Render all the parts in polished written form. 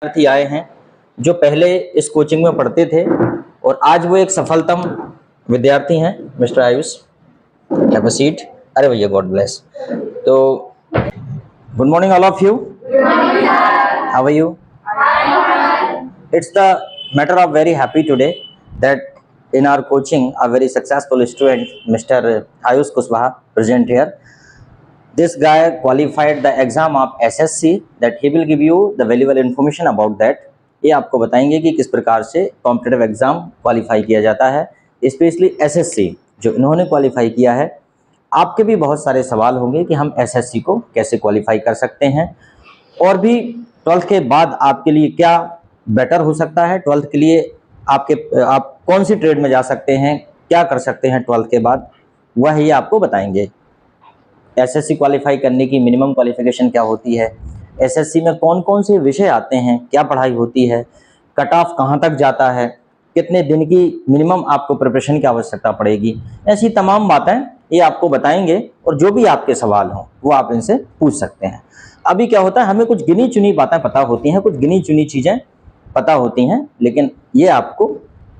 विद्यार्थी आए हैं जो पहले इस कोचिंग में पढ़ते थे और आज वो एक सफलतम विद्यार्थी हैं। Mister Ayush, have a seat. अरे भैया, गॉड ब्लेस। तो good morning all of you. How are you? It's the matter of very happy today that in our coaching a very successful student, Mr. Ayush Kushwaha, present here. This guy qualified the exam of SSC, that he will give you the valuable information about that. ये आपको बताएंगे कि किस प्रकार से competitive exam qualify किया जाता है, स्पेशली SSC जो इन्होंने क्वालिफाई किया है। आपके भी बहुत सारे सवाल होंगे कि हम SSC को कैसे क्वालिफाई कर सकते हैं, और भी 12th के बाद आपके लिए क्या बेटर हो सकता है। 12th के लिए आप कौन सी ट्रेड में जा सकते हैं, क्या कर सकते हैं 12th के बाद, वह ये आपको बताएंगे। SSC क्वालिफाई करने की मिनिमम क्वालिफिकेशन क्या होती है, SSC में कौन कौन से विषय आते हैं, क्या पढ़ाई होती है, कट ऑफ कहाँ तक जाता है, कितने दिन की मिनिमम आपको प्रिपरेशन की आवश्यकता पड़ेगी, ऐसी तमाम बातें ये आपको बताएंगे। और जो भी आपके सवाल हों वो आप इनसे पूछ सकते हैं। अभी क्या होता है, हमें कुछ गिनी चुनी बातें पता होती हैं, कुछ गिनी चुनी चीज़ें पता होती हैं, लेकिन ये आपको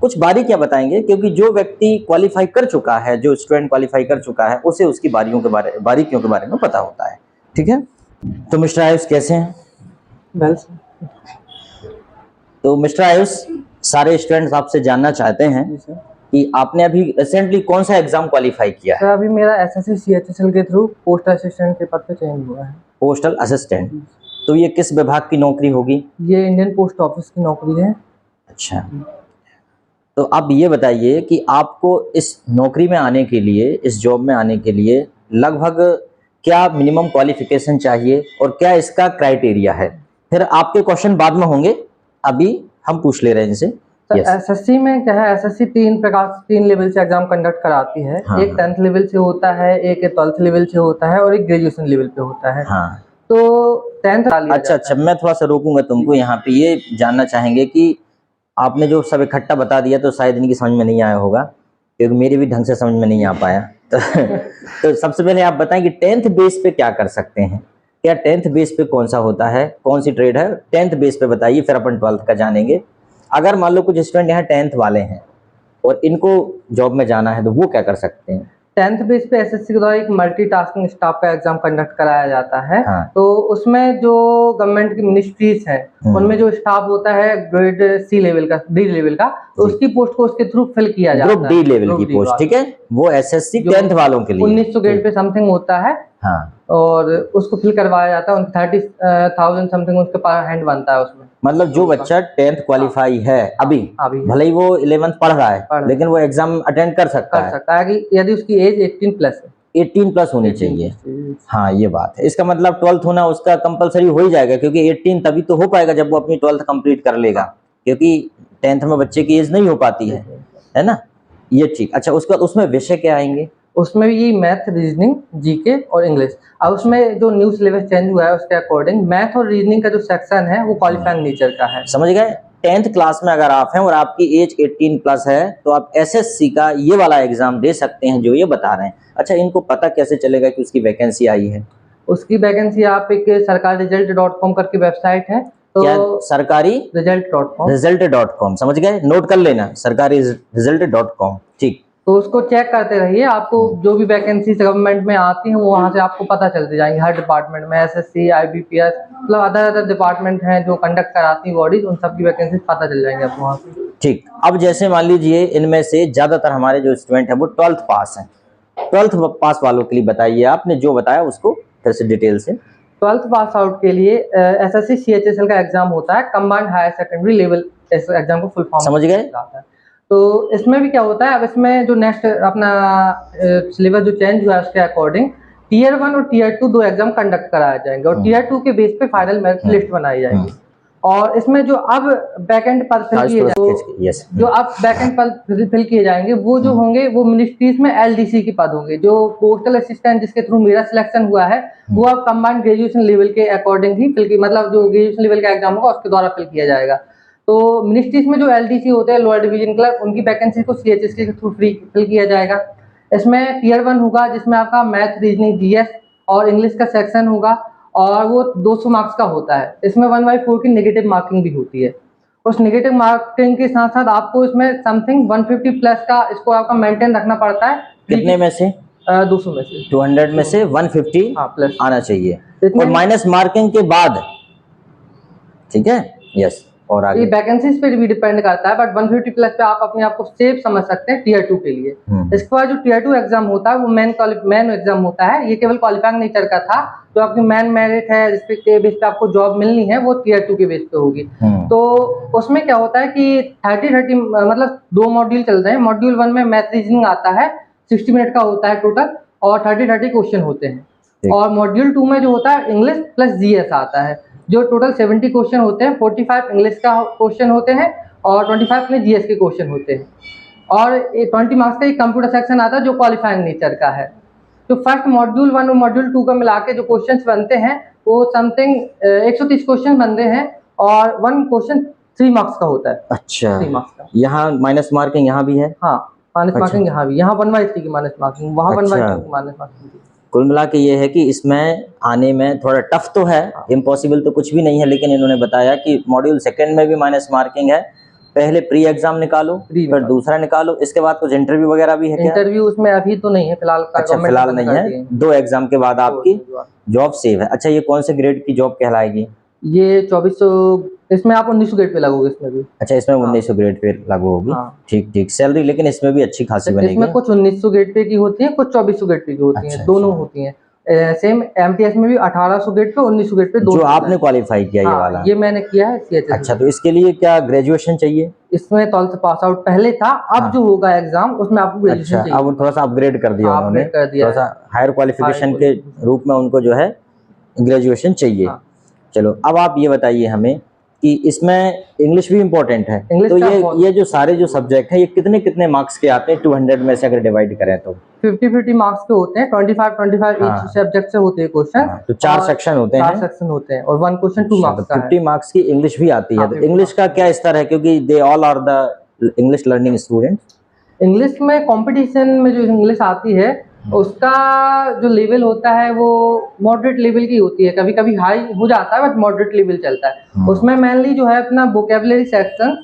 कुछ बारीकियां बताएंगे, क्योंकि जो व्यक्ति क्वालिफाई कर चुका है, जो स्टूडेंट क्वालिफाई कर चुका है, उसे उसकी बारीकियों के बारे में पता होता है। ठीक है, तो मिस्टर आयुष कैसे हैं? वेल। तो मिस्टर आयुष, सारे स्टूडेंट्स आपसे जानना चाहते हैं कि आपने अभी रिसेंटली कौन सा एग्जाम क्वालिफाई किया है? सर, अभी मेरा SSC CHSL के थ्रू पोस्टल असिस्टेंट के पद पे चयन हुआ है। पोस्टल असिस्टेंट, तो ये किस विभाग की नौकरी होगी? ये इंडियन पोस्ट ऑफिस की नौकरी है। अच्छा, तो आप ये बताइए कि आपको इस नौकरी में आने के लिए, इस जॉब में आने के लिए लगभग क्या मिनिमम क्वालिफिकेशन चाहिए और क्या इसका क्राइटेरिया है? फिर आपके क्वेश्चन बाद में होंगे, अभी हम पूछ ले रहे हैं इनसे। सर, SSC में क्या है, SSC तीन लेवल से एग्जाम कंडक्ट कराती है। हाँ, एक 10th लेवल से होता है, एक 12th लेवल से होता है और एक ग्रेजुएशन लेवल पे होता है। हाँ। तो 10th अच्छा, मैं थोड़ा सा रोकूंगा तुमको यहाँ पे। ये जानना चाहेंगे कि आपने जो सब इकट्ठा बता दिया तो शायद इनकी समझ में नहीं आया होगा, क्योंकि मेरी भी ढंग से समझ में नहीं आ पाया। तो सबसे पहले आप बताएं कि 10th बेस पे क्या कर सकते हैं, क्या 10th बेस पे कौन सा होता है, कौन सी ट्रेड है, 10th बेस पे बताइए, फिर अपन 12th का जानेंगे। अगर मान लो कुछ स्टूडेंट यहाँ 10th वाले हैं और इनको जॉब में जाना है तो वो क्या कर सकते हैं? 10th बेस पे SSC के द्वारा एक मल्टीटास्किंग स्टाफ का एग्जाम कंडक्ट कराया जाता है। हाँ। तो उसमें जो गवर्नमेंट की मिनिस्ट्रीज हैं, उनमें जो स्टाफ होता है ग्रेड C लेवल का, D लेवल का, तो उसकी पोस्ट को उसके थ्रू फिल किया जाता है। ग्रुप D लेवल की पोस्ट, ठीक है, वो SSC 10th वालों के लिए 1900 ग्रेड पे समथिंग होता है। हाँ, और उसको फिल करवाया जाता है। 30,000 समथिंग उसके पास हैंड बनता है उसमें। मतलब जो बच्चा 10th क्वालिफाई है अभी भले ही वो 11th पढ़ रहा है, लेकिन वो एग्जाम अटेंड कर सकता है कि यदि उसकी एज 18 प्लस है, 18 प्लस होनी चाहिए। हाँ, ये बात है। इसका मतलब 12th होना उसका कंपलसरी हो ही जाएगा, क्योंकि 18 तभी तो हो पाएगा जब वो अपनी 12th कंप्लीट कर लेगा, क्योंकि 10th में बच्चे की एज नहीं हो पाती है ना। ये ठीक। अच्छा, उसके बाद उसमें विषय क्या आएंगे? उसमें भी मैथ, रीजनिंग, जीके और इंग्लिश। अब उसमें जो न्यू सिलेबस चेंज हुआ है उसके अकॉर्डिंग मैथ और रीजनिंग का जो सेक्शन है वो क्वालिफाइंग नेचर का है। समझ गए? 10th क्लास में अगर आप हैं और आपकी एज 18 प्लस है तो आप SSC का ये वाला एग्जाम दे सकते हैं जो ये बता रहे हैं। अच्छा, इनको पता कैसे चलेगा कि उसकी वैकेंसी आई है? उसकी वैकेंसी आप एक सरकारी रिजल्ट.com करके वेबसाइट है, तो क्या? सरकारी रिजल्ट.com। समझ गए? नोट कर लेना, सरकारी रिजल्ट.com। ठीक, तो उसको चेक करते रहिए। आपको जो भी वैकेंसी गवर्नमेंट में आती हैं वो वहाँ से आपको पता चलते जाएंगे। हर डिपार्टमेंट में SSC, IBPS, मतलब अदर डिपार्टमेंट हैं जो कंडक्ट कराती हैं बॉडीज, उन सब की वैकेंसी पता चल जाएंगे आपको वहाँ से। ठीक। अब जैसे मान लीजिए इनमें से ज्यादातर हमारे जो स्टूडेंट है वो 12th पास हैं, 12th पास वालों के लिए बताइए, आपने जो बताया उसको फिर से डिटेल से। 12th पास आउट के लिए SSC CHSL का एग्जाम होता है, कंबाइंड हायर सेकेंडरी लेवल। इस एग्जाम को फुल फॉर्म समझ गए? तो इसमें भी क्या होता है, अब इसमें जो नेक्स्ट अपना सिलेबस जो चेंज हुआ है उसके अकॉर्डिंग Tier 1 और Tier 2 दो एग्जाम कंडक्ट कराए जाएंगे और Tier 2 के बेस पे फाइनल मेरिट लिस्ट बनाई जाएगी। और इसमें जो अब बैकएंड पर फिल किए जाएंगे, जो अब बैकएंड पर फिल किए जाएंगे वो जो होंगे वो मिनिस्ट्रीज में LDC के पद होंगे। जो पोस्टल असिस्टेंट जिसके थ्रू मेरा सिलेक्शन हुआ है वो अब कंबाइंड ग्रेजुएशन लेवल के अकॉर्डिंग ही फिल की, मतलब जो ग्रेजुएशन लेवल का एग्जाम होगा उसके द्वारा फिल किया जाएगा। तो मिनिस्ट्रीज में जो LDC होते हैं, लोअर डिवीजन क्लर्क, उनकी वैकेंसी को CHSL के थ्रू फ्री फिल किया जाएगा। इसमें Tier 1 होगा जिसमें आपका मैथ, रीजनिंग, GS और इंग्लिश का सेक्शन होगा। और वो 200 मार्क्स का होता है। इसमें 1/4 की नेगेटिव मार्किंग भी होती है। उस नेगेटिव मार्किंग के साथ साथ आपको इसमें समथिंग 150 प्लस का इसको आपका मेंटेन रखना पड़ता है। कितने में से? 200 में से 200 में से 150 हाँ प्लस आना चाहिए इतने और माइनस मार्किंग के बाद, ठीक है, यस। और ये आगे वैकेंसीज पे भी डिपेंड करता है, बट 150 प्लस पे आप अपने आप को सेफ समझ सकते हैं टीयर 2 के लिए। इसके बाद जो टीयर 2 एग्जाम होता है वो मेन एग्जाम होता है। ये केवल क्वालिफाइंग नेचर का था। जो आपकी मेन मेरिट है जिसके बेस पे आपको जॉब मिलनी है वो टीयर 2 के बेस पे होगी। तो उसमें क्या होता है कि 30 मतलब 2 मॉड्यूल चलते हैं। मॉड्यूल 1 में मैथ रीजनिंग आता है, 60 मिनट का होता है टोटल, और 30 क्वेश्चन होते हैं। और मॉड्यूल 2 में जो होता है इंग्लिश प्लस जीएस आता है, जो टोटल 70 क्वेश्चन होते हैं। 45 इंग्लिश का क्वेश्चन होते हैं और 25 में जीएस के क्वेश्चन होते हैं। और 20 मार्क्स का एक कंप्यूटर सेक्शन आता है जो क्वालिफाइंग नेचर का है। तो फर्स्ट मॉड्यूल 1 और मॉड्यूल 2 का मिला के जो क्वेश्चंस बनते हैं वो समथिंग 130 क्वेश्चन बनते हैं और 1 क्वेश्चन 3 मार्क्स का होता है। अच्छा, 3 मार्क्स का। यहाँ माइनस मार्किंग यहाँ भी है? हाँ, माइनस अच्छा। मार्किंग यहाँ भी, यहाँ 1/3 की माइनस मार्किंग, वहाँ 1/2 अच्छा। की माइनस मार्किंग। कुल मिला के ये है कि इसमें आने में थोड़ा टफ तो है, इम्पॉसिबल तो कुछ भी नहीं है, लेकिन इन्होंने बताया कि मॉड्यूल 2 में भी माइनस मार्किंग है। पहले प्री एग्जाम निकालो, फिर दूसरा निकालो, इसके बाद कुछ इंटरव्यू वगैरह भी है क्या? इंटरव्यू उसमें अभी तो नहीं है फिलहाल। अच्छा, फिलहाल नहीं है। 2 एग्जाम के बाद आपकी जॉब सेव है। अच्छा, ये कौन से ग्रेड की जॉब कहलाएगी? ये 2400, इसमें आप 1900 ग्रेड पे लगोगे इसमें भी। अच्छा, इसमें 1900 ग्रेड पे लागू होगी। ठीक ठीक। सैलरी लेकिन इसमें भी अच्छी खासी बनेगी। इसमें कुछ 1900 ग्रेड पे की होती है, कुछ 2400 ग्रेड पे की होती है, दोनों होती हैं। सेम एमटीएस में भी 1800 ग्रेड पे 1900 ग्रेड पे जो आपने क्वालिफाई किया ये वाला? ये मैंने किया है सीएचएस। अच्छा, तो इसके लिए क्या ग्रेजुएशन चाहिए? इसमें 12th पास आउट पहले था, अब जो होगा एग्जाम उसमें आपको ग्रेजुएशन चाहिए। अब थोड़ा सा अपग्रेड कर दिया उन्होंने, थोड़ा सा हायर क्वालिफिकेशन के रूप में उनको जो है ग्रेजुएशन चाहिए। चलो, अब आप ये बताइए हमें कि इसमें इंग्लिश भी इम्पोर्टेंट है। तो ये जो सारे जो सब्जेक्ट हैं ये कितने कितने मार्क्स के आते हैं 200 में से अगर डिवाइड करें तो? 50 मार्क्स के होते हैं। 25 ईच सब्जेक्ट से होते हैं क्वेश्चन। तो 4 सेक्शन होते हैं। 4 सेक्शन होते हैं और 1 क्वेश्चन 2 मार्क्स का है। 50 मार्क्स की इंग्लिश भी आती है। तो इंग्लिश का क्या स्तर है, क्योंकि they all are the English learning student? English में कंपटीशन में जो इंग्लिश आती है उसका जो लेवल होता है वो मॉडरेट लेवल की होती है। कभी कभी हाई हो जाता है बट मॉडरेट लेवल चलता है। उसमें मेनली जो है अपना वोकेबलरी सेक्शन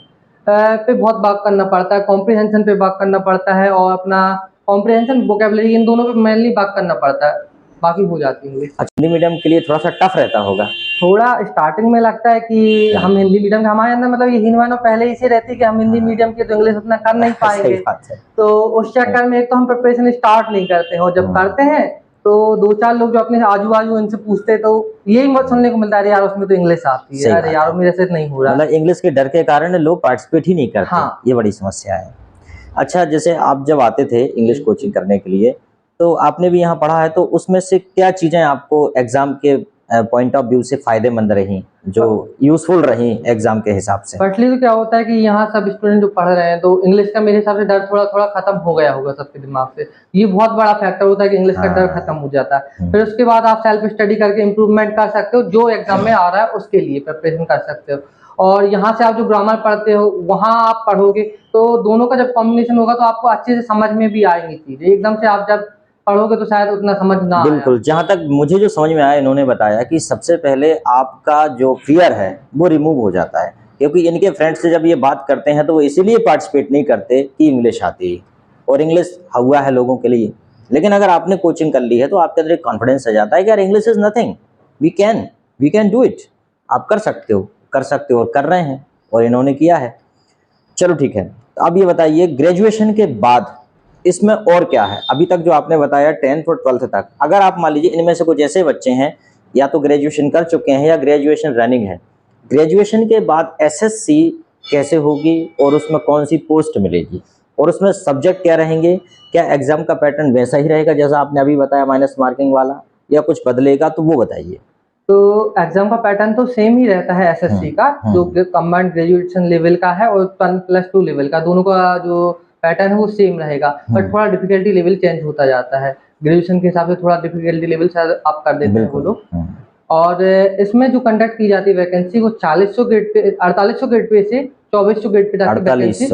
पे बहुत बात करना पड़ता है, कॉम्प्रिहेंशन पे बात करना पड़ता है और अपना कॉम्प्रिहेंशन वोकेबलरी इन दोनों पे मेनली बात करना पड़ता है, बाकी हो जाती है इंग्लिश। हिंदी मीडियम के लिए थोड़ा सा टफ रहता होगा? थोड़ा स्टार्टिंग में लगता है कि हम हिंदी मीडियम, हमारे अंदर मतलब ये हीनवानो पहले ही से रहती है कि हम हिंदी मीडियम के तो इंग्लिश उतना कर नहीं पाएंगे। तो उस चक्कर में एक तो हम प्रिपरेशन स्टार्ट नहीं करते हैं और जब करते हैं तो 2-4 लोग जो अपने आजू बाजू इनसे पूछते तो यही मत सुनने को मिलता है, यार उसमें तो इंग्लिश आती है, अरे यार मेरे से नहीं हो रहा। मतलब इंग्लिश के डर के कारण लोग पार्टिसिपेट ही नहीं करते। ये बड़ी समस्या है। अच्छा, जैसे आप जब आते थे इंग्लिश कोचिंग करने के लिए तो आपने भी यहाँ पढ़ा है, तो उसमें से क्या चीजें आपको एग्जाम के पॉइंट ऑफ व्यू से फायदेमंद रही, जो यूजफुल रही एग्जाम के हिसाब से? फर्स्टली तो क्या होता है कि यहाँ सब स्टूडेंट जो पढ़ रहे हैं तो इंग्लिश का मेरे हिसाब से डर थोड़ा थोड़ा खत्म हो गया होगा सबके दिमाग से। ये बहुत बड़ा फैक्टर होता है कि इंग्लिश का डर खत्म हो जाता है। फिर उसके बाद आप सेल्फ स्टडी करके इम्प्रूवमेंट कर सकते हो, जो एग्जाम में आ रहा है उसके लिए प्रिपरेशन कर सकते हो। और यहाँ से आप जो ग्रामर पढ़ते हो वहाँ आप पढ़ोगे तो दोनों का जब कॉम्बिनेशन होगा तो आपको अच्छे से समझ में भी आएंगी चीजें। एकदम से आप जब पढ़ोगे तो शायद उतना समझ ना आए। बिल्कुल, जहाँ तक मुझे जो समझ में आया, इन्होंने बताया कि सबसे पहले आपका जो फियर है वो रिमूव हो जाता है, क्योंकि इनके फ्रेंड्स से जब ये बात करते हैं तो वो इसीलिए पार्टिसिपेट नहीं करते कि इंग्लिश आती है और इंग्लिश हुआ है लोगों के लिए। लेकिन अगर आपने कोचिंग कर ली है तो आपके अंदर एक कॉन्फिडेंस आ जाता है कि यार English is nothing, we can do it. आप कर सकते हो और कर रहे हैं, और इन्होंने किया है। चलो ठीक है, अब ये बताइए ग्रेजुएशन के बाद इसमें और क्या है? अभी तक जो आपने बताया 10th और 12th तक, अगर आप मान लीजिए इनमें से कुछ ऐसे बच्चे हैं या तो ग्रेजुएशन कर चुके हैं या ग्रेजुएशन रनिंग है, ग्रेजुएशन के बाद एसएससी कैसे होगी और उसमें कौन सी पोस्ट मिलेगी और उसमें सब्जेक्ट क्या रहेंगे? क्या एग्जाम का पैटर्न वैसा ही रहेगा जैसा आपने अभी बताया माइनस मार्किंग वाला, या कुछ बदलेगा? तो वो बताइए। तो एग्जाम का पैटर्न तो सेम ही रहता है एसएससी का, जो कंबाइंड ग्रेजुएशन लेवल का है और 10+2 लेवल का, दोनों का जो पैटर्न है वो सेम रहेगा। बट थोड़ा डिफिकल्टी लेवल चेंज होता जाता है ग्रेजुएशन के हिसाब से, थोड़ा डिफिकल्टी लेवल शायद आप कर देते हैं वो लोग। और इसमें जो कंडक्ट की जाती है वैकेंसी वो 4800 ग्रेड पे से 2400 ग्रेड पे तक की वैकेंसी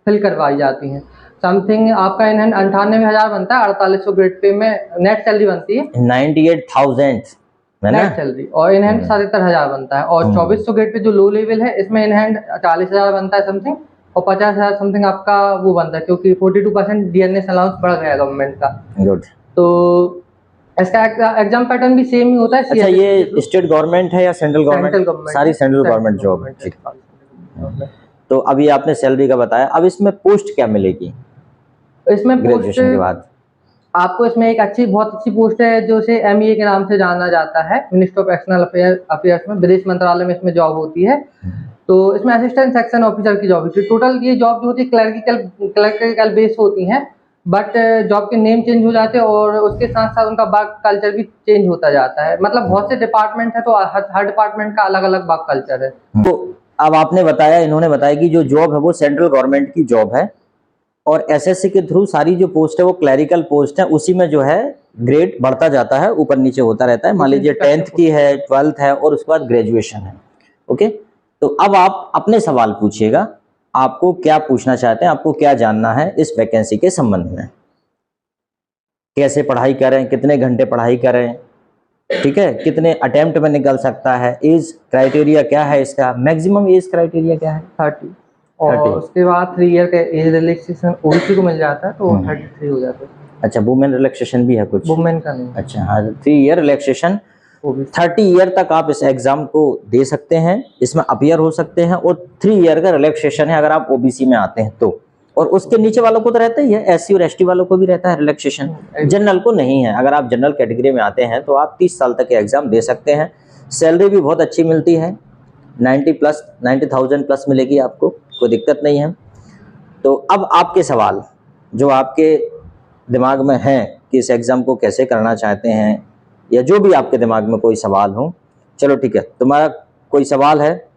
फिल करवाई जाती है। समथिंग आपका इन 98,000 बनता है, 4800 ग्रेड पे में नेट सैलरी बनती है 98,000। है ना? नेट सैलरी और इन हैंड 77,000 बनता है। और 2400 गेट पे जो लो लेवल है इसमें इन हैंड 40,000 बनता है समथिंग, और 50,000 समथिंग आपका वो बनता है, क्योंकि 42% डीएनएस अलाउंस बढ़ गया गवर्नमेंट का। गुड। तो इसका एग्जाम पैटर्न भी सेम ही होता है। अच्छा, ये स्टेट गवर्नमेंट है या सेंट्रल सेंट्रल गवर्नमेंट? गवर्नमेंट, सारी सेंट्रल गवर्नमेंट जॉब है, ठीक। तो अभी आपने सैलरी का बताया, अब इसमें पोस्ट क्या मिलेगी इसमें पोस्ट ग्रेजुएशन के बाद? आपको इसमें एक बहुत अच्छी पोस्ट है जो से एमईए के नाम से जाना जाता है। मिनिस्टर ऑफ एक्सटर्नल अफेयर्स में, विदेश मंत्रालय में इसमें जॉब होती है। तो इसमें असिस्टेंट सेक्शन ऑफिसर की जॉब होती है। टोटल ये जॉब जो होती है क्लर्किकल बेस होती हैं, बट जॉब के नेम चेंज हो जाते हैं और उसके साथ साथ उनका वर्क कल्चर भी चेंज होता जाता है। मतलब बहुत से डिपार्टमेंट है तो हर डिपार्टमेंट का अलग अलग वर्क कल्चर है। तो अब आपने बताया, इन्होंने बताया कि जो जॉब है वो सेंट्रल गवर्नमेंट की जॉब है और एसएससी के थ्रू सारी जो पोस्ट है वो क्लरिकल पोस्ट है, उसी में जो है ग्रेड बढ़ता जाता है, ऊपर नीचे होता रहता है। मान लीजिए 10th की है, 12th है और उसके बाद ग्रेजुएशन है। ओके, तो अब आप अपने सवाल पूछिएगा, आपको क्या पूछना चाहते हैं, आपको क्या जानना है इस वैकेंसी के संबंध में। कैसे पढ़ाई करें, कितने घंटे पढ़ाई करें, ठीक है, कितने अटेम्प्ट में निकल सकता है, एज क्राइटेरिया क्या है इसका, मैक्सिमम एज क्राइटेरिया क्या है? 30। और 30। उसके बाद 3 ईयर का एज रिलैक्सेशन ओबीसी को मिल जाता है तो 33 हो जाता है। अच्छा, वुमेन रिलैक्सेशन भी है कुछ? वुमेन का नहीं। अच्छा हाँ, 3 ईयर रिलैक्सेशन, 30 ईयर तक आप इस एग्जाम को दे सकते हैं, इसमें अपियर हो सकते हैं। और 3 ईयर का रिलैक्सेशन है अगर आप ओबीसी में आते हैं तो। और उसके नीचे वालों को तो रहता ही है, एससी और एसटी वालों को भी रहता है रिलैक्सेशन, जनरल को नहीं है। अगर आप जनरल कैटेगरी में आते हैं तो आप 30 साल तक एग्जाम दे सकते हैं। सैलरी भी बहुत अच्छी मिलती है, 90,000 प्लस मिलेगी आपको, कोई दिक्कत नहीं है। तो अब आपके सवाल जो आपके दिमाग में हैं कि इस एग्ज़ाम को कैसे करना चाहते हैं, या जो भी आपके दिमाग में कोई सवाल हो, चलो ठीक है, तुम्हारा कोई सवाल है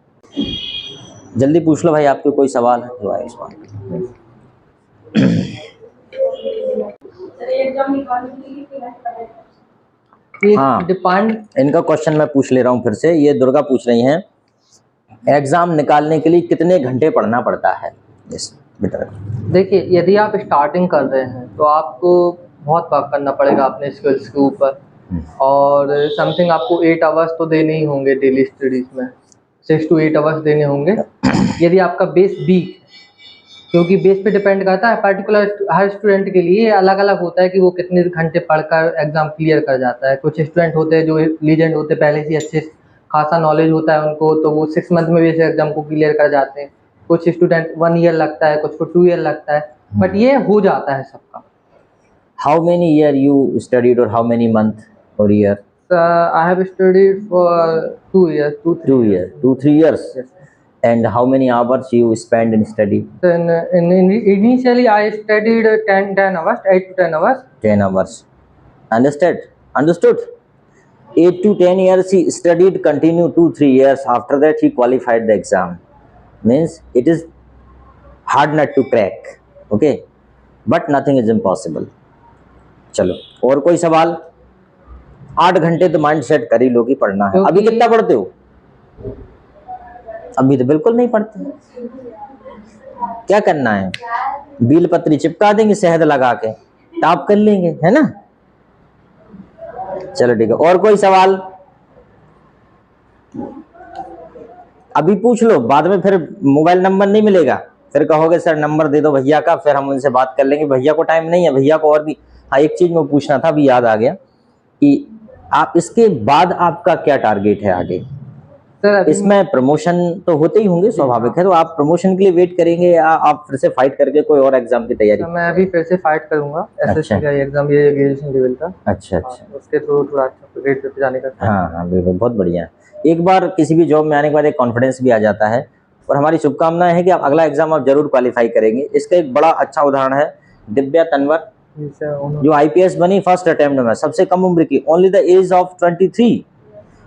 जल्दी पूछ लो भाई, आपके कोई सवाल है तो आए सवाल। हाँ, इनका क्वेश्चन मैं पूछ ले रहा हूँ फिर से। ये दुर्गा पूछ रही हैं, एग्जाम निकालने के लिए कितने घंटे पढ़ना पड़ता है? यस बेटा। देखिए, यदि आप स्टार्टिंग कर रहे हैं तो आपको बहुत वर्क करना पड़ेगा अपने स्किल्स के ऊपर, और समथिंग आपको 8 आवर्स तो देने ही होंगे डेली स्टडीज में, 6 to 8 आवर्स देने होंगे। यदि आपका बेस वीक, क्योंकि बेस पे डिपेंड करता है, पर्टिकुलर हर स्टूडेंट के लिए अलग अलग होता है कि वो कितने घंटे पढ़कर एग्जाम क्लियर कर जाता है। कुछ स्टूडेंट होते हैं जो लीजेंड होते हैं, पहले से अच्छे खासा नॉलेज होता है उनको, तो वो 6 मंथ में भी इस एग्जाम को क्लियर कर जाते हैं। कुछ स्टूडेंट 1 ईयर लगता है, कुछ को 2 ईयर लगता है, बट ये हो जाता है सबका। How many year you studied और हाउ मेनी मंथ और year? I have studied for 2 years, 2-3 years. Yes. And how many hours you spend in study? Then initially I studied 10 hours, 8 to 10 hours. 10 hours. Understood. 8 to 10 years he studied, continue 2-3 years. After that he qualified the exam. Means it is hard nut to crack. Okay. But nothing is impossible. चलो, और कोई सवाल? 8 घंटे तो mind set कर ही लो कि पढ़ना है। अभी कितना पढ़ते हो? अभी तो बिल्कुल नहीं पढ़ते। क्या करना है? बील पत्री चिपका देंगे शहद लगा के, टॉप कर लेंगे, है ना? चलो ठीक है, और कोई सवाल? अभी पूछ लो, बाद में फिर मोबाइल नंबर नहीं मिलेगा, फिर कहोगे सर नंबर दे दो भैया का, फिर हम उनसे बात कर लेंगे। भैया को टाइम नहीं है, भैया को और भी। हाँ, एक चीज मैं पूछना था, अभी याद आ गया कि आप इसके बाद आपका क्या टारगेट है आगे? सर इसमें प्रमोशन तो होते ही होंगे, स्वाभाविक है, तो आप प्रमोशन के लिए वेट करेंगे या आप फिर से फाइट करके कोई और एग्जाम की तैयारी? मैं अभी फिर से फाइट करूंगा एसएससी का एग्जाम, ये ग्रेजुएशन लेवल का। अच्छा, उसके थ्रू थोड़ा अच्छा ग्रेड पे जाने का। हाँ, बिल्कुल, बहुत बढ़िया। एक बार किसी भी जॉब में आने के बाद एक कॉन्फिडेंस भी आ जाता है, और हमारी शुभकामनाएं हैं कि आप अगला एग्जाम आप जरूर क्वालिफाई करेंगे। इसका एक बड़ा अच्छा उदाहरण है दिव्या तनवर, जो आईपीएस बनी फर्स्ट अटेम्प्ट में, सबसे कम उम्र की, only the age of 23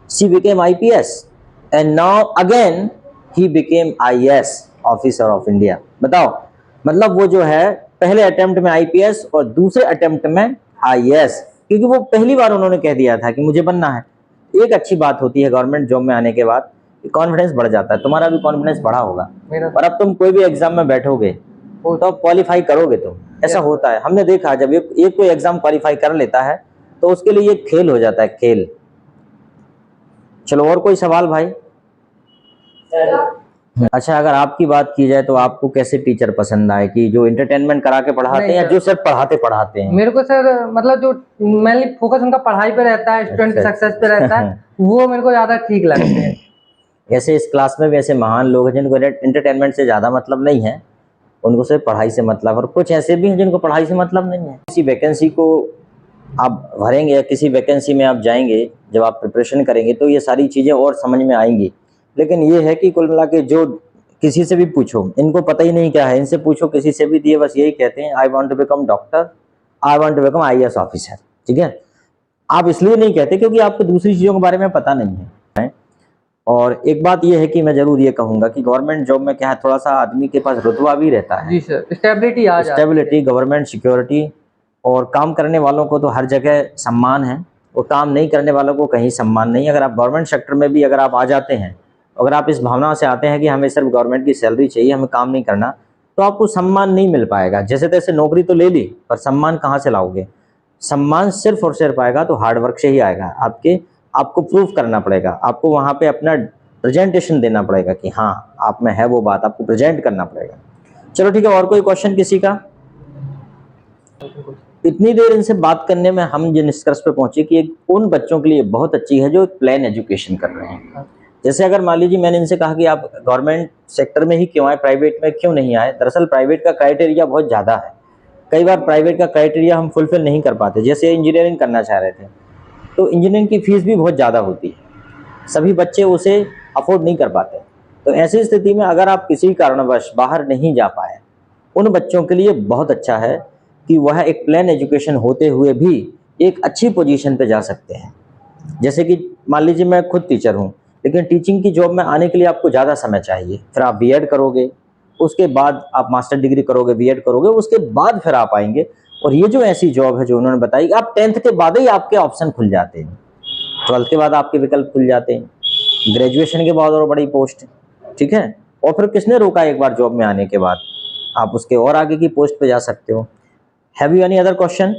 she became IPS and now again he became IAS officer of India. बताओ, मतलब वो जो है पहले अटेम्प्ट में आईपीएस और दूसरे अटेम्प्ट में आईएएस, क्योंकि वो पहली बार उन्होंने कह दिया था कि मुझे बनना है। एक अच्छी बात होती है गवर्नमेंट जॉब में आने के बाद, कॉन्फिडेंस बढ़ जाता है। तुम्हारा भी कॉन्फिडेंस बढ़ा होगा, और अब तुम कोई भी एग्जाम में बैठोगे तो क्वालिफाई करोगे तुम, ऐसा होता है। हमने देखा जब एक कोई एग्जाम क्वालिफाई कर लेता है तो उसके लिए ये खेल हो जाता है, खेल। चलो और कोई सवाल भाई? अच्छा, अगर आपकी बात की जाए तो आपको कैसे टीचर पसंद आए, कि जो एंटरटेनमेंट करा के पढ़ाते हैं नहीं या सर। जो सिर्फ पढ़ाते हैं? मेरे को सर मतलब जो मेनली फोकस उनका पढ़ाई पे रहता है, स्टूडेंट की अच्छा, सक्सेस पे रहता है, वो मेरे को ज्यादा ठीक लगते हैं। ऐसे इस क्लास में भी ऐसे महान लोग हैं जिनको एंटरटेनमेंट से ज़्यादा मतलब नहीं है, उनको सिर्फ पढ़ाई से मतलब, और कुछ ऐसे भी हैं जिनको पढ़ाई से मतलब नहीं है। किसी वैकेंसी को आप भरेंगे या किसी वैकेंसी में आप जाएंगे, जब आप प्रिपरेशन करेंगे तो ये सारी चीज़ें और समझ में आएंगी। लेकिन ये है कि कुल मिला के जो किसी से भी पूछो, इनको पता ही नहीं क्या है, इनसे पूछो किसी से भी, दिए बस यही कहते हैं, I want to become doctor, I want to become IAS officer. ठीक है, आप इसलिए नहीं कहते क्योंकि आपको दूसरी चीज़ों के बारे में पता नहीं है। और एक बात यह है कि मैं जरूर ये कहूंगा कि गवर्नमेंट जॉब में क्या है, थोड़ा सा आदमी के पास रुतबा भी रहता है, जी सर, स्टेबिलिटी आ जाती है। स्टेबिलिटी, गवर्नमेंट सिक्योरिटी, और काम करने वालों को तो हर जगह सम्मान है, और काम नहीं करने वालों को कहीं सम्मान नहीं। अगर आप गवर्नमेंट सेक्टर में भी अगर आप आ जाते हैं, अगर आप इस भावना से आते हैं कि हमें सिर्फ गवर्नमेंट की सैलरी चाहिए, हमें काम नहीं करना, तो आपको सम्मान नहीं मिल पाएगा। जैसे तैसे नौकरी तो ले ली, पर सम्मान कहाँ से लाओगे? सम्मान सिर्फ और सिर्फ आएगा तो हार्ड वर्क से ही आएगा। आपको प्रूफ करना पड़ेगा, आपको वहाँ पे अपना प्रेजेंटेशन देना पड़ेगा कि हाँ आप में है वो बात, आपको प्रेजेंट करना पड़ेगा। चलो ठीक है, और कोई क्वेश्चन किसी का? इतनी देर इनसे बात करने में हम जिन निष्कर्ष पे पहुंचे कि एक उन बच्चों के लिए बहुत अच्छी है जो प्लेन एजुकेशन कर रहे हैं। जैसे अगर मान लीजिए मैंने इनसे कहा कि आप गवर्नमेंट सेक्टर में ही क्यों आए, प्राइवेट में क्यों नहीं आए, दरअसल प्राइवेट का क्राइटेरिया बहुत ज़्यादा है। कई बार प्राइवेट का क्राइटेरिया हम फुलफिल नहीं कर पाते। जैसे इंजीनियरिंग करना चाह रहे थे तो इंजीनियरिंग की फीस भी बहुत ज़्यादा होती है, सभी बच्चे उसे अफोर्ड नहीं कर पाते। तो ऐसी स्थिति में अगर आप किसी कारणवश बाहर नहीं जा पाए, उन बच्चों के लिए बहुत अच्छा है कि वह एक प्लेन एजुकेशन होते हुए भी एक अच्छी पोजीशन पे जा सकते हैं। जैसे कि मान लीजिए मैं खुद टीचर हूँ, लेकिन टीचिंग की जॉब में आने के लिए आपको ज़्यादा समय चाहिए, फिर आप बीएड करोगे, उसके बाद आप मास्टर डिग्री करोगे, बीएड करोगे, उसके बाद फिर आप आएंगे। और ये जो ऐसी जॉब है जो उन्होंने बताई, आप 10th के बाद ही आपके ऑप्शन खुल जाते हैं, 12th के बाद आपके विकल्प खुल जाते हैं, ग्रेजुएशन के बाद और बड़ी पोस्ट, ठीक है। और फिर किसने रोका, एक बार जॉब में आने के बाद आप उसके और आगे की पोस्ट पे जा सकते हो। Have you any other question?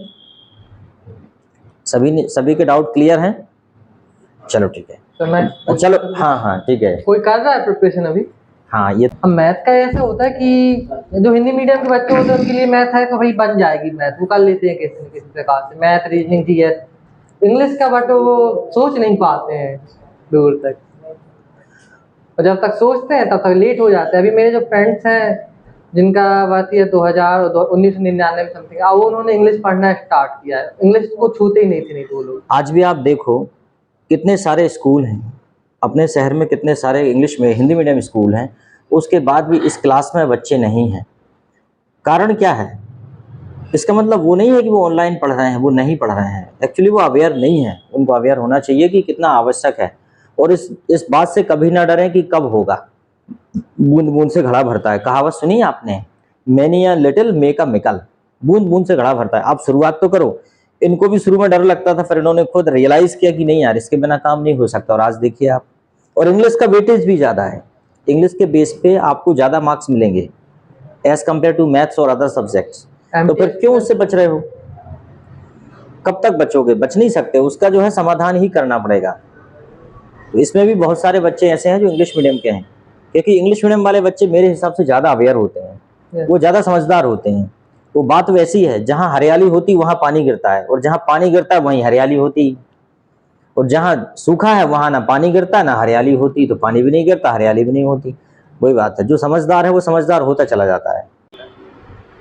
सभी के डाउट क्लियर हैं? चलो ठीक है, तो मैं चलो हाँ ठीक है। कोई कर रहा है प्रिपरेशन अभी? हाँ, ये अब मैथ का ऐसा होता है कि जो हिंदी मीडियम के बच्चे होते हैं उनके लिए मैथ है तो भाई बन जाएगी, मैथ वो कर लेते हैं किसी न किसी प्रकार से, मैथ, रीजनिंग, जीएस। इंग्लिश का बट वो सोच नहीं पाते हैं दूर तक, और जब तक सोचते हैं तब तक लेट हो जाते हैं। अभी मेरे जो फ्रेंड्स हैं जिनका बात ये 1999 समथिंग, अब उन्होंने इंग्लिश पढ़ना स्टार्ट किया है, इंग्लिश को छूते ही नहीं थे, नहीं तो वो लोग। आज भी आप देखो कितने सारे स्कूल हैं अपने शहर में, कितने सारे इंग्लिश में हिंदी मीडियम स्कूल हैं, उसके बाद भी इस क्लास में बच्चे नहीं हैं। कारण क्या है? इसका मतलब वो नहीं है कि वो ऑनलाइन पढ़ रहे हैं, वो नहीं पढ़ रहे हैं, एक्चुअली वो अवेयर नहीं है। उनको अवेयर होना चाहिए कि कितना आवश्यक है, और इस बात से कभी ना डरें कि कब होगा। बूंद बूंद से घड़ा भरता है, कहावत सुनी आपने, many a little make a mickle, बूंद बूंद से घड़ा भरता है। आप शुरुआत तो करो। इनको भी शुरू में डर लगता था, फिर इन्होंने खुद रियलाइज किया कि नहीं यार, इसके बिना काम नहीं हो सकता, और आज देखिए आप। और इंग्लिश का वेटेज भी ज़्यादा है, इंग्लिश के बेस पे आपको ज़्यादा मार्क्स मिलेंगे एज कम्पेयर टू मैथ्स और अदर सब्जेक्ट्स। तो फिर क्यों उससे बच रहे हो? कब तक बचोगे? बच नहीं सकते, उसका जो है समाधान ही करना पड़ेगा। तो इसमें भी बहुत सारे बच्चे ऐसे हैं जो इंग्लिश मीडियम के हैं, क्योंकि इंग्लिश मीडियम वाले बच्चे मेरे हिसाब से ज़्यादा अवेयर होते हैं, वो ज़्यादा समझदार होते हैं। वो बात वैसी है, जहाँ हरियाली होती वहाँ पानी गिरता है, और जहाँ पानी गिरता है वहीं हरियाली होती, और जहाँ सूखा है वहाँ ना पानी गिरता ना हरियाली होती, तो पानी भी नहीं गिरता, हरियाली भी नहीं होती। वही बात है, जो समझदार है वो समझदार होता चला जाता है।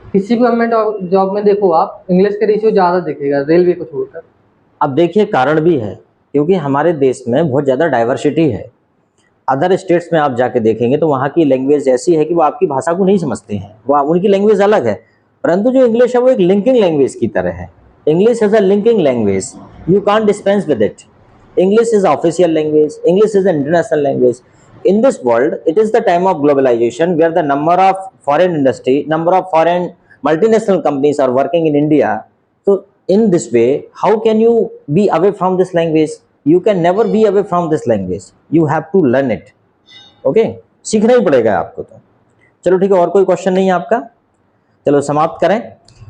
किसी भी गवर्नमेंट जॉब में देखो आप, इंग्लिश का रेशियो ज़्यादा दिखेगा रेलवे को छोड़कर। अब देखिए कारण भी है, क्योंकि हमारे देश में बहुत ज़्यादा डाइवर्सिटी है। अदर स्टेट्स में आप जाके देखेंगे तो वहाँ की लैंग्वेज ऐसी है कि वो आपकी भाषा को नहीं समझते हैं, वो उनकी लैंग्वेज अलग है। परंतु जो इंग्लिश है वो एक लिंकिंग लैंग्वेज की तरह है। English is a linking language, you can't dispense with it. English is official language. English is an international language. In this world, it is the time of globalization where the number of foreign industry, number of foreign multinational companies are working in India. So, in this way, how can you be away from this language? You can never be away from this language. You have to learn it. Okay? सीखना ही पड़ेगा आपको। तो चलो ठीक है, और कोई question नहीं है आपका? चलो समाप्त करें।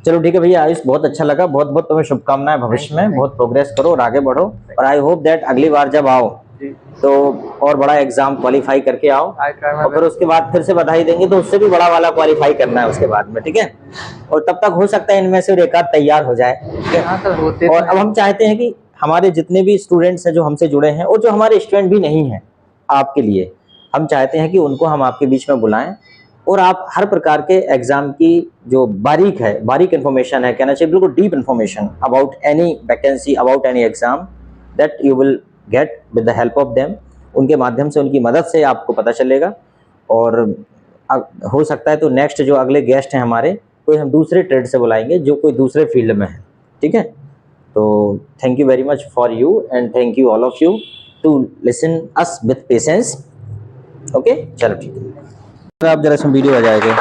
चलो ठीक है भैया, आयुष बहुत अच्छा लगा, बहुत बहुत तुम्हें शुभकामनाएं, भविष्य में बहुत प्रोग्रेस करो और आगे बढ़ो। और आई होप दैट अगली बार जब आओ जी। तो और बड़ा एग्जाम क्वालिफाई करके आओ, I try my और फिर उसके बाद फिर से बधाई देंगे तो उससे भी बड़ा वाला क्वालिफाई करना है उसके बाद में, ठीक है। और तब तक हो सकता है इनमें से एक आध तैयार हो जाए, ठीक है। हाँ सर, होते और तो अब हैं। हम चाहते हैं कि हमारे जितने भी स्टूडेंट्स हैं जो हमसे जुड़े हैं और जो हमारे स्टूडेंट भी नहीं हैं, आपके लिए हम चाहते हैं कि उनको हम आपके बीच में बुलाएं और आप हर प्रकार के एग्जाम की जो बारीक इन्फॉर्मेशन है, कहना चाहिए बिल्कुल deep information about any vacancy, about any exam, that you will get with the help of them. उनके माध्यम से, उनकी मदद से आपको पता चलेगा। और हो सकता है तो नेक्स्ट जो अगले गेस्ट हैं हमारे, कोई हम दूसरे ट्रेड से बुलाएंगे जो कोई दूसरे फील्ड में है, ठीक है। तो thank you very much for you and thank you all of you to listen us with patience. Okay, चलो ठीक है, आप जरा इसमें वीडियो आ जाएगा।